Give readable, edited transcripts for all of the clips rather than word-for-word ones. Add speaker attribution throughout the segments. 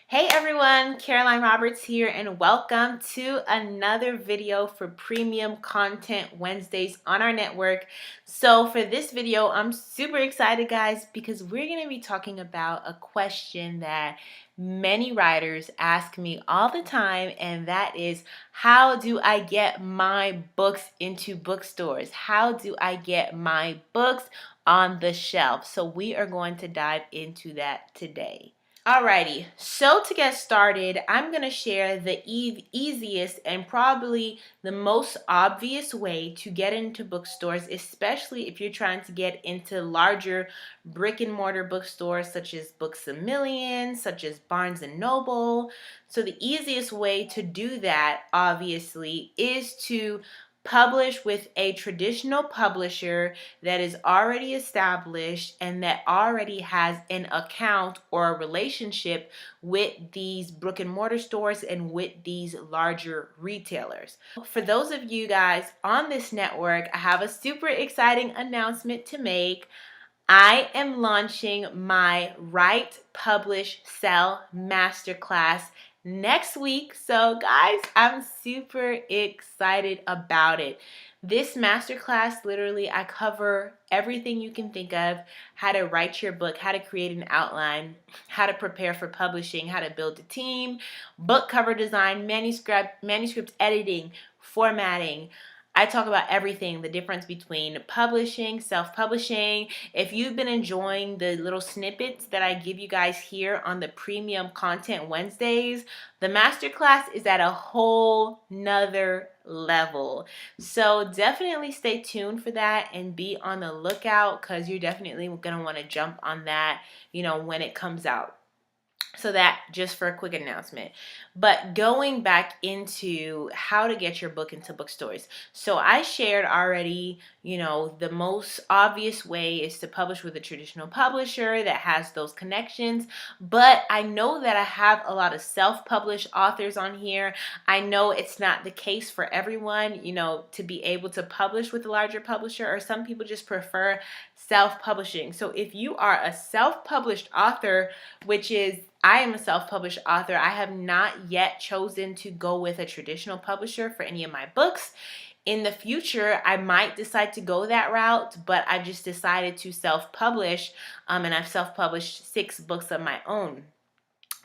Speaker 1: Hey everyone, Caroline Roberts here, and welcome to another video for Premium Content Wednesdays on our network. So for this video, I'm super excited, guys, because we're going to be talking about a question that many writers ask me all the time, and that is, how do I get my books into bookstores? How do I get my books on the shelf? So we are going to dive into that today. Alrighty, so to get started, I'm going to share the easiest and probably the most obvious way to get into bookstores, especially if you're trying to get into larger brick and mortar bookstores such as Books A Million, such as Barnes and Noble. So the easiest way to do that, obviously, is to publish with a traditional publisher that is already established and that already has an account or a relationship with these brick and mortar stores and with these larger retailers. For those of you guys on this network, I have a super exciting announcement to make. I am launching my Write, Publish, Sell Masterclass next week. So guys, I'm super excited about it. This masterclass, literally, I cover everything you can think of: how to write your book, how to create an outline, how to prepare for publishing, how to build a team, book cover design, manuscript editing, formatting. I talk about everything, the difference between publishing, self-publishing. If you've been enjoying the little snippets that I give you guys here on the Premium Content Wednesdays, the masterclass is at a whole nother level. So definitely stay tuned for that and be on the lookout, because you're definitely going to want to jump on that, when it comes out. So that, just for a quick announcement. But going back into how to get your book into bookstores. So I shared already, the most obvious way is to publish with a traditional publisher that has those connections. But I know that I have a lot of self-published authors on here. I know it's not the case for everyone, to be able to publish with a larger publisher, or some people just prefer self-publishing. So if you are a self-published author, which is, I am a self-published author, I have not yet chosen to go with a traditional publisher for any of my books. In the future, I might decide to go that route, but I've just decided to self-publish, and I've self-published 6 books of my own.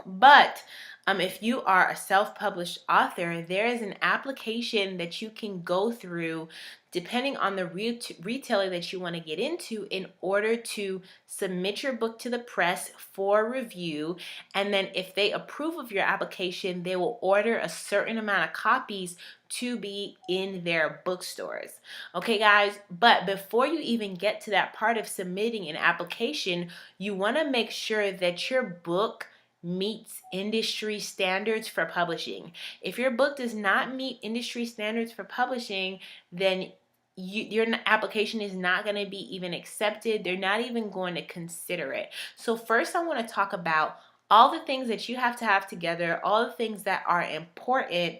Speaker 1: But if you are a self-published author, there is an application that you can go through depending on the retailer that you want to get into in order to submit your book to the press for review. And then if they approve of your application, they will order a certain amount of copies to be in their bookstores. Okay, guys, but before you even get to that part of submitting an application, you want to make sure that your book meets industry standards for publishing. If your book does not meet industry standards for publishing, then your application is not going to be even accepted. They're not even going to consider it. So first, I want to talk about all the things that you have to have together, all the things that are important,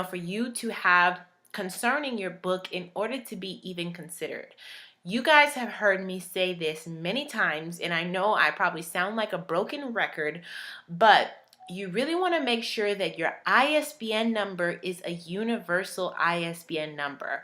Speaker 1: for you to have concerning your book in order to be even considered. You guys have heard me say this many times, and I know I probably sound like a broken record, but you really want to make sure that your ISBN number is a universal ISBN number.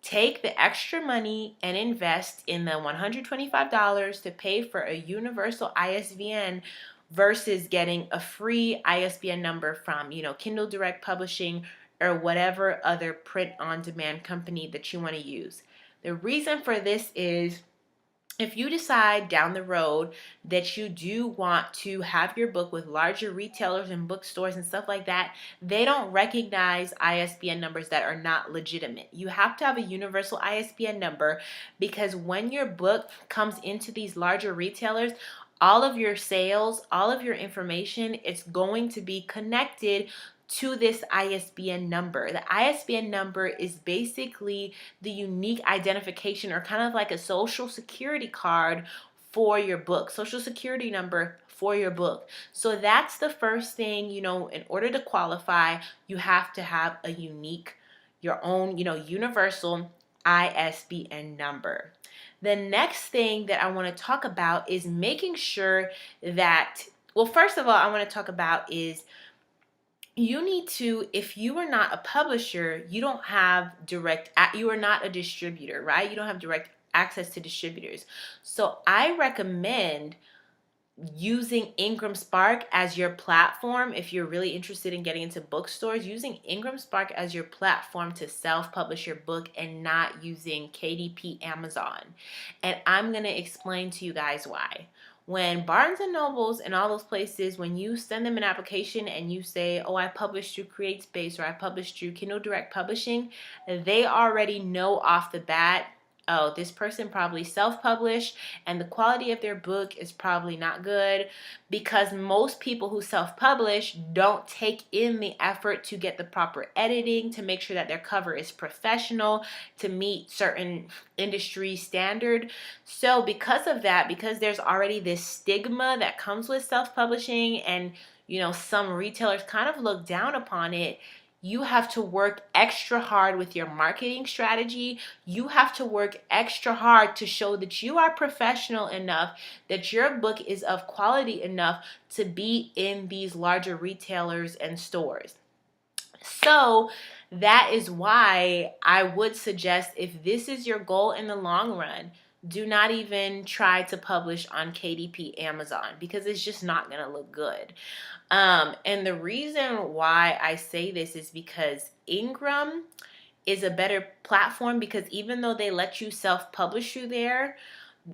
Speaker 1: Take the extra money and invest in the $125 to pay for a universal ISBN versus getting a free ISBN number from, Kindle Direct Publishing or whatever other print-on-demand company that you want to use. The reason for this is, if you decide down the road that you do want to have your book with larger retailers and bookstores and stuff like that, they don't recognize ISBN numbers that are not legitimate. You have to have a universal ISBN number, because when your book comes into these larger retailers, all of your sales, all of your information, it's going to be connected to this ISBN number. The ISBN number is basically the unique identification, or kind of like a social security card for your book, social security number for your book. So that's the first thing, in order to qualify, you have to have a unique, your own, universal ISBN number. The next thing that I want to talk about is making sure that Well, first of all, I want to talk about is you need to, if you are not a publisher, you don't have you are not a distributor, right? You don't have direct access to distributors. So I recommend using Ingram Spark as your platform. If you're really interested in getting into bookstores, using Ingram Spark as your platform to self-publish your book and not using KDP Amazon. And I'm going to explain to you guys why. When Barnes and Nobles and all those places, when you send them an application and you say, oh, I published through CreateSpace or I published through Kindle Direct Publishing, they already know off the bat, oh, this person probably self-published and the quality of their book is probably not good, because most people who self-publish don't take in the effort to get the proper editing, to make sure that their cover is professional, to meet certain industry standard. So because of that, because there's already this stigma that comes with self-publishing, and some retailers kind of look down upon it, you have to work extra hard with your marketing strategy. You have to work extra hard to show that you are professional enough, that your book is of quality enough to be in these larger retailers and stores. So that is why I would suggest, if this is your goal in the long run, do not even try to publish on KDP Amazon, because it's just not going to look good. And the reason why I say this is because Ingram is a better platform, because even though they let you self-publish through there,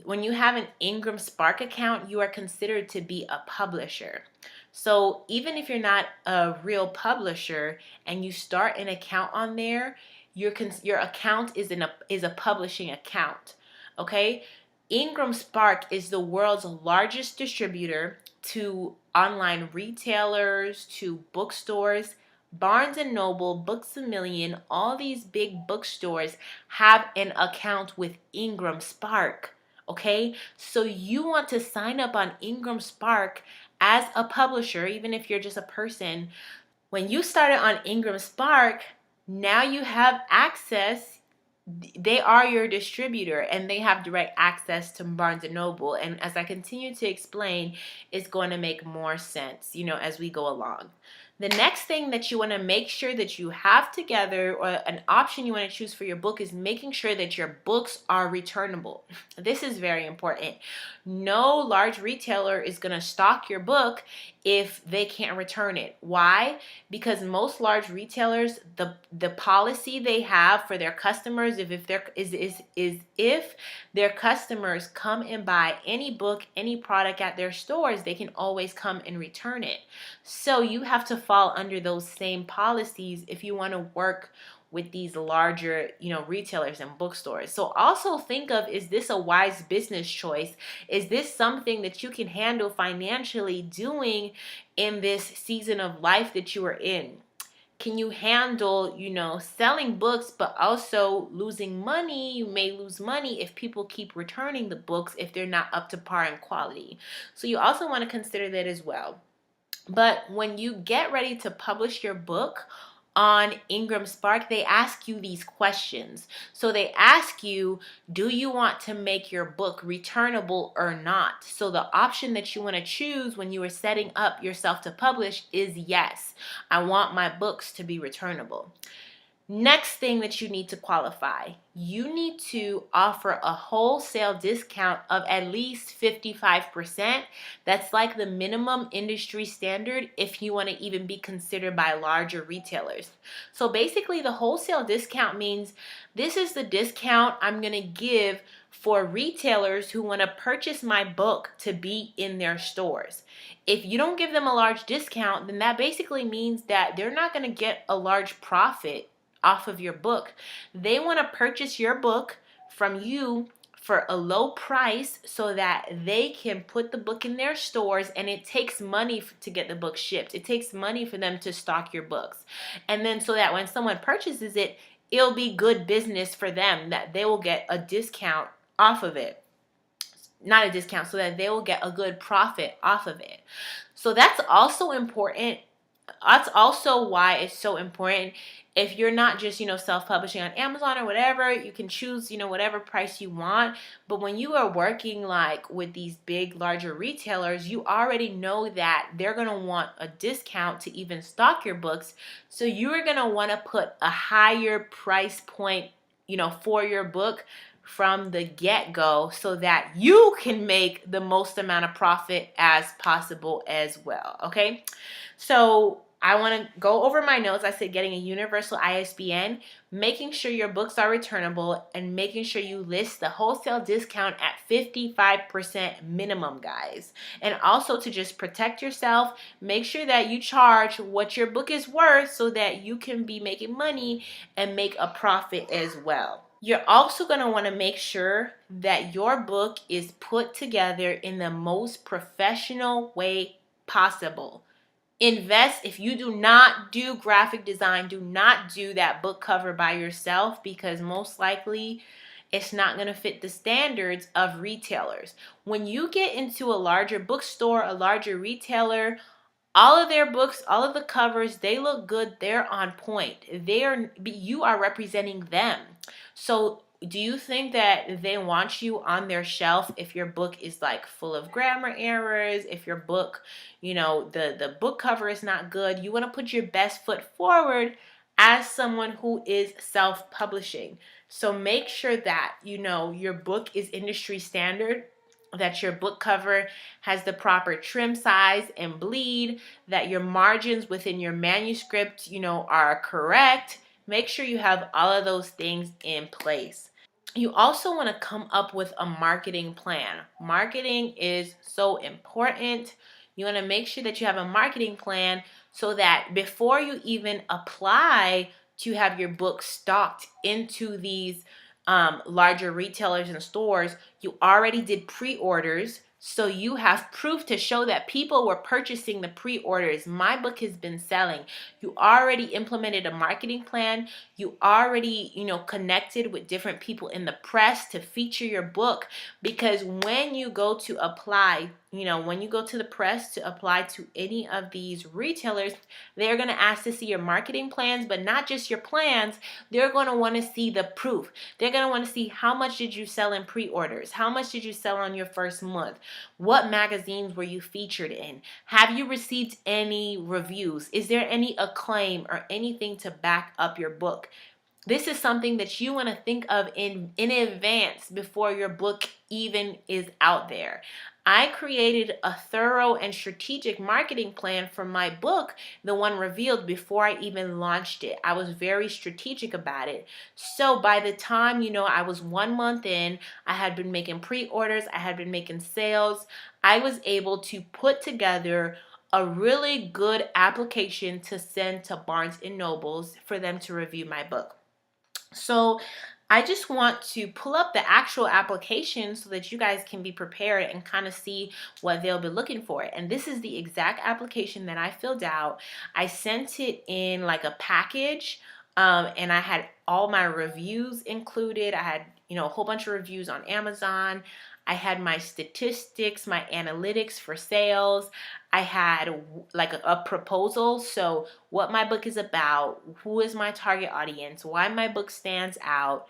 Speaker 1: when you have an Ingram Spark account, you are considered to be a publisher. So even if you're not a real publisher and you start an account on there, your account is a publishing account. Okay? Ingram Spark is the world's largest distributor to online retailers, to bookstores. Barnes and Noble, Books A Million, all these big bookstores have an account with Ingram Spark. Okay, so you want to sign up on Ingram Spark as a publisher, even if you're just a person. When you started on Ingram Spark, now you have access. They are your distributor and they have direct access to Barnes and Noble. And as I continue to explain, it's going to make more sense, as we go along. The next thing that you want to make sure that you have together, or an option you want to choose for your book, is making sure that your books are returnable. This is very important. No large retailer is going to stock your book if they can't return it. Why? Because most large retailers, the policy they have for their customers, if their customers come and buy any book, any product at their stores, they can always come and return it. So you have to fall under those same policies if you want to work with these larger, retailers and bookstores. So also think of, is this a wise business choice? Is this something that you can handle financially doing in this season of life that you are in? Can you handle, selling books, but also losing money? You may lose money if people keep returning the books if they're not up to par in quality. So you also want to consider that as well. But when you get ready to publish your book on Ingram Spark, they ask you these questions. So they ask you, do you want to make your book returnable or not? So the option that you want to choose when you are setting up yourself to publish is yes, I want my books to be returnable. Next thing that you need to qualify, you need to offer a wholesale discount of at least 55%. That's like the minimum industry standard if you want to even be considered by larger retailers. So basically the wholesale discount means this is the discount I'm going to give for retailers who want to purchase my book to be in their stores. If you don't give them a large discount, then that basically means that they're not going to get a large profit off of your book. They want to purchase your book from you for a low price so that they can put the book in their stores, and it takes money to get the book shipped. It takes money for them to stock your books. And then so that when someone purchases it, it'll be good business for them, that they will get a discount off of it. Not a discount, so that they will get a good profit off of it. So that's also important. That's also why it's so important. If you're not just, self-publishing on Amazon or whatever, you can choose, whatever price you want. But when you are working like with these big, larger retailers, you already know that they're going to want a discount to even stock your books. So you're going to want to put a higher price point, for your book from the get-go so that you can make the most amount of profit as possible as well. Okay. So I want to go over my notes. I said getting a universal ISBN, making sure your books are returnable, and making sure you list the wholesale discount at 55% minimum, guys. And also to just protect yourself, make sure that you charge what your book is worth so that you can be making money and make a profit as well. You're also going to want to make sure that your book is put together in the most professional way possible. Invest. If you do not do graphic design, do not do that book cover by yourself, because most likely it's not going to fit the standards of retailers. When you get into a larger bookstore, a larger retailer, all of their books, all of the covers, they look good. They're on point. You are representing them. So do you think that they want you on their shelf if your book is like full of grammar errors, if your book, the book cover is not good? You want to put your best foot forward as someone who is self-publishing. So make sure that, your book is industry standard, that your book cover has the proper trim size and bleed, that your margins within your manuscript, are correct. Make sure you have all of those things in place. You also want to come up with a marketing plan. Marketing is so important. You want to make sure that you have a marketing plan so that before you even apply to have your book stocked into these larger retailers and stores, you already did pre-orders. So you have proof to show that people were purchasing the pre-orders. My book has been selling. You already implemented a marketing plan. You already, connected with different people in the press to feature your book. Because when you go to apply, when you go to the press to apply to any of these retailers, they're going to ask to see your marketing plans, but not just your plans. They're going to want to see the proof. They're going to want to see how much did you sell in pre-orders? How much did you sell on your first month? What magazines were you featured in? Have you received any reviews? Is there any acclaim or anything to back up your book? This is something that you want to think of in advance before your book even is out there. I created a thorough and strategic marketing plan for my book, the one revealed, before I even launched it. I was very strategic about it. So by the time, I was 1 month in, I had been making pre-orders, I had been making sales. I was able to put together a really good application to send to Barnes and Nobles for them to review my book. So I just want to pull up the actual application so that you guys can be prepared and kind of see what they'll be looking for. And this is the exact application that I filled out. I sent it in like a package, and I had all my reviews included. I had, a whole bunch of reviews on Amazon. I had my statistics, my analytics for sales. I had like a proposal. So what my book is about, who is my target audience, why my book stands out.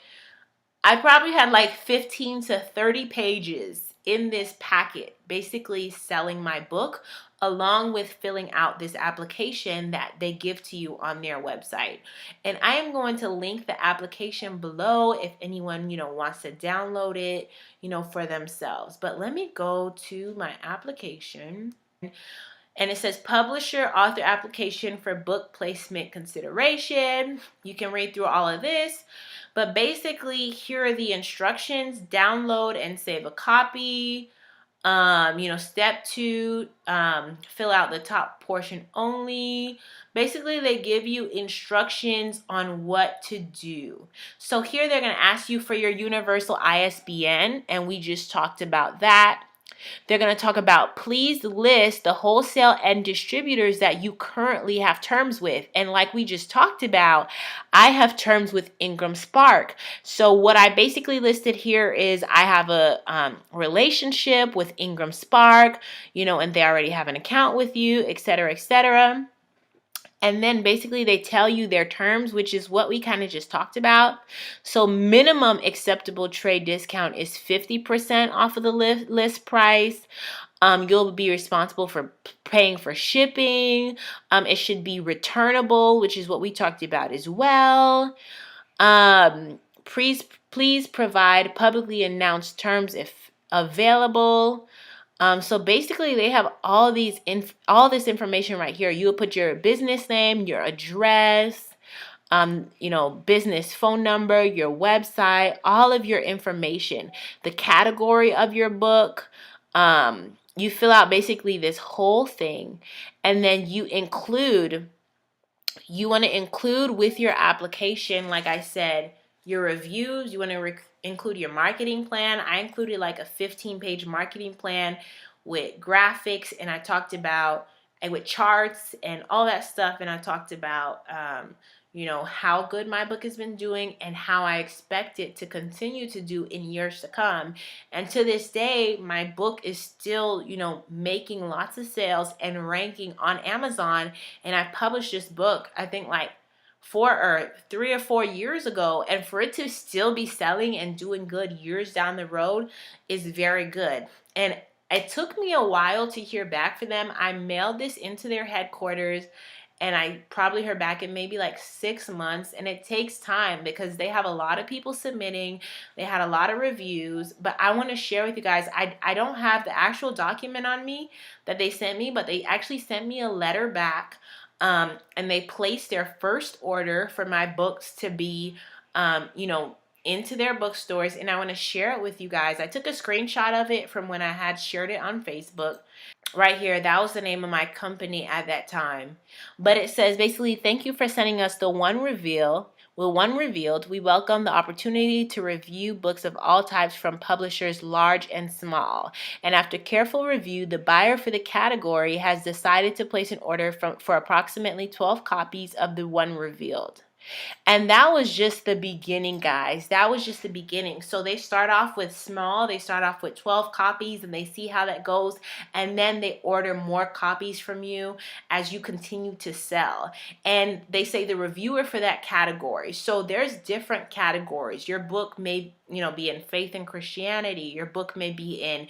Speaker 1: I probably had like 15 to 30 pages in this packet, basically selling my book, along with filling out this application that they give to you on their website. And I am going to link the application below if anyone, wants to download it, for themselves. But let me go to my application. And it says publisher author application for book placement consideration. You can read through all of this, but basically here are the instructions. Download and save a copy. Step 2, fill out the top portion only. Basically, they give you instructions on what to do. So here they're going to ask you for your universal ISBN, and we just talked about that. They're going to talk about, please list the wholesale and distributors that you currently have terms with. And like we just talked about, I have terms with Ingram Spark. So what I basically listed here is I have a relationship with Ingram Spark, and they already have an account with you, etc., etc. And then basically they tell you their terms, which is what we kind of just talked about. So minimum acceptable trade discount is 50% off of the list price. You'll be responsible for paying for shipping. It should be returnable, which is what we talked about as well. Please provide publicly announced terms if available. So basically, they have all this information right here. You'll put your business name, your address, business phone number, your website, all of your information, the category of your book. You fill out basically this whole thing, and then you want to include with your application, like I said, your reviews. You want to include your marketing plan. I included like a 15-page marketing plan with graphics, and I talked about, and with charts and all that stuff, and I talked about how good my book has been doing and how I expect it to continue to do in years to come. And to this day, my book is still, making lots of sales and ranking on Amazon. And I published this book, I think like 3 or 4 years ago, and for it to still be selling and doing good years down the road is very good. And it took me a while to hear back from them. I mailed this into their headquarters, and I probably heard back in maybe like 6 months. And it takes time because they have a lot of people submitting. They had a lot of reviews. But I want to share with you guys, I don't have the actual document on me that they sent me, but they actually sent me a letter back. And they placed their first order for my books to be, into their bookstores. And I want to share it with you guys. I took a screenshot of it from when I had shared it on Facebook. Right here, that was the name of my company at that time. But it says basically, thank you for sending us the one reveal. With one revealed, we welcome the opportunity to review books of all types from publishers large and small. And after careful review, the buyer for the category has decided to place an order for approximately 12 copies of the one revealed. And that was just the beginning, guys. That was just the beginning. So they start off with small. They start off with 12 copies, and they see how that goes. And then they order more copies from you as you continue to sell. And they say the reviewer for that category. So there's different categories. Your book may, be in faith and Christianity. Your book may be in,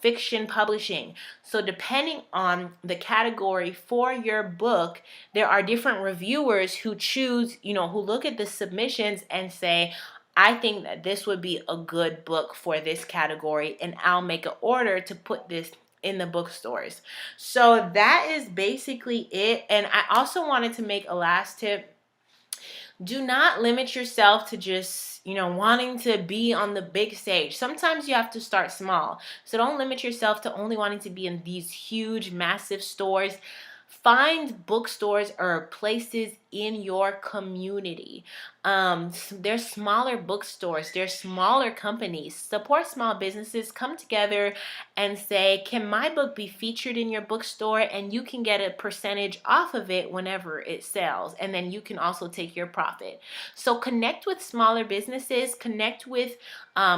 Speaker 1: fiction publishing. So depending on the category for your book, there are different reviewers who choose, who look at the submissions and say, I think that this would be a good book for this category, and I'll make an order to put this in the bookstores. So that is basically it. And I also wanted to make a last tip. Do not limit yourself to just, wanting to be on the big stage. Sometimes you have to start small. So don't limit yourself to only wanting to be in these huge, massive stores. Find bookstores or places in your community. There's smaller bookstores. There's smaller companies. Support small businesses. Come together and say, can my book be featured in your bookstore? And you can get a percentage off of it whenever it sells. And then you can also take your profit. So connect with smaller businesses. Connect with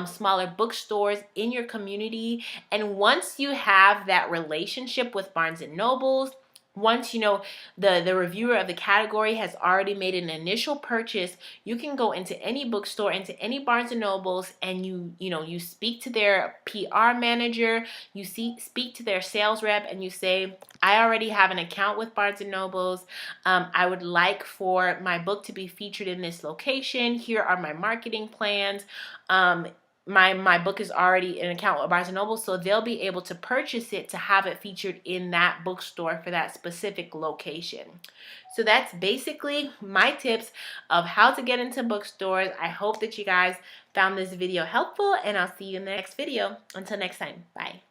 Speaker 1: smaller bookstores in your community. And once you have that relationship with Barnes & Nobles, once the reviewer of the category has already made an initial purchase, you can go into any bookstore, into any Barnes & Nobles, and you speak to their PR manager, you speak to their sales rep, and you say, I already have an account with Barnes & Nobles. I would like for my book to be featured in this location. Here are my marketing plans. My book is already an account with Barnes & Noble, so they'll be able to purchase it to have it featured in that bookstore for that specific location. So that's basically my tips of how to get into bookstores. I hope that you guys found this video helpful, and I'll see you in the next video. Until next time, bye.